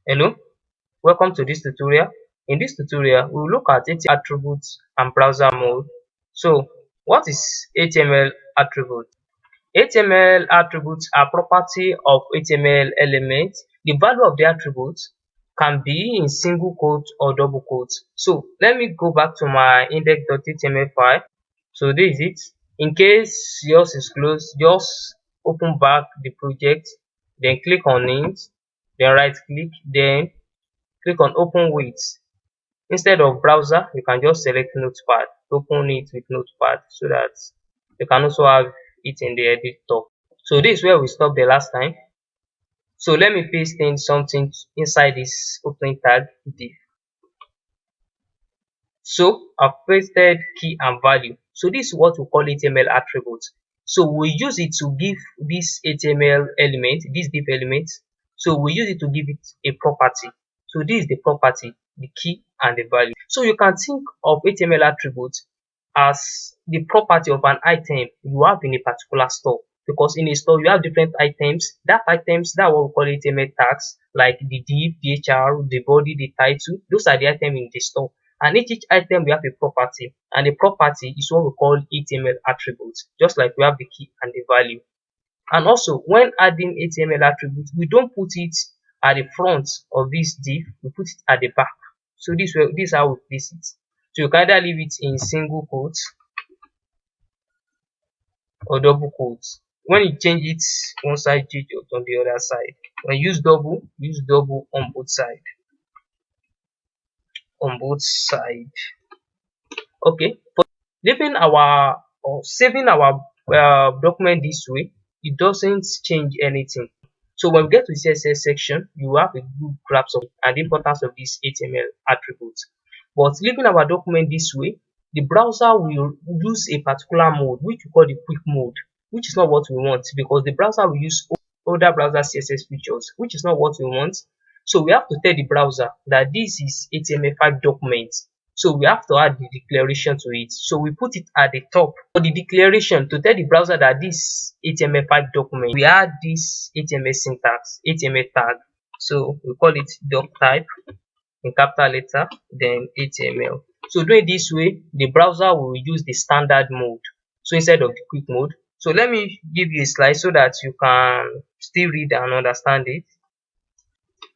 Hello, welcome to this tutorial. In this tutorial, we will look at HTML attributes and browser mode. So, what is HTML attribute? HTML attributes are property of HTML elements. The value of the attributes can be in single quotes or double quotes. So, let me go back to my index.html file. So, this is it. In case yours is closed, just open back the project, then click on it, then right click, then click on open with. Instead of browser, you can just select notepad, open it with notepad so that you can also have it in the editor. So this is where we stopped the last time. So let me paste in something inside this opening tag div. So I've pasted key and value. So this is what we call HTML attributes. So we use it to give this HTML element, this div element. So we use it to give it a property. So this is the property, the key and the value. So you can think of HTML attributes as the property of an item you have in a particular store. Because in a store you have different items. That what we call HTML tags, like the div, the HR, the body, the title. Those are the items in the store. And each item we have a property, and the property is what we call HTML attributes, just like we have the key and the value. And also, when adding HTML attributes, we don't put it at the front of this div, we put it at the back. So this is how we place it. So you can either leave it in single quotes or double quotes. When you change it one side, change it on the other side. When you use double on both sides. Okay, for leaving our or saving our document this way, it doesn't change anything. So when we get to the CSS section, you have a good grasp of and the importance of these HTML attributes. But leaving our document this way, the browser will use a particular mode which we call the quick mode, which is not what we want, because the browser will use older browser CSS features, which is not what we want. So we have to tell the browser that this is HTML5 document. So we have to add the declaration to it. So we put it at the top for the declaration to tell the browser that this HTML5 document. We add this HTML syntax, HTML tag. So we call it doc type in capital letter, then HTML. So doing this way, the browser will use the standard mode. So instead of the quick mode. So let me give you a slide so that you can still read and understand it.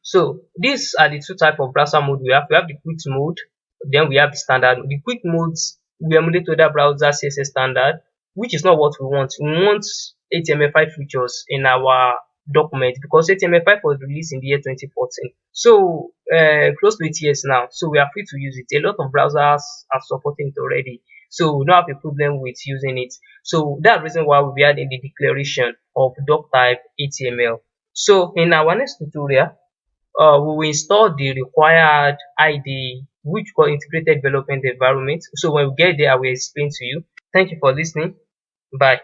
So these are the two types of browser mode we have. We have the quick mode, then we have the standard. The quick modes we emulate other browser CSS standard, which is not what we want. We want HTML5 features in our document because HTML5 was released in the year 2014. So close to 8 years now. So we are free to use it. A lot of browsers are supporting it already. So we don't have a problem with using it. So that's the reason why we'll be adding the declaration of doc type HTML. So in our next tutorial, we will install the required IDE, which call integrated development environment. So when we get there, I will explain to you. Thank you for listening. Bye.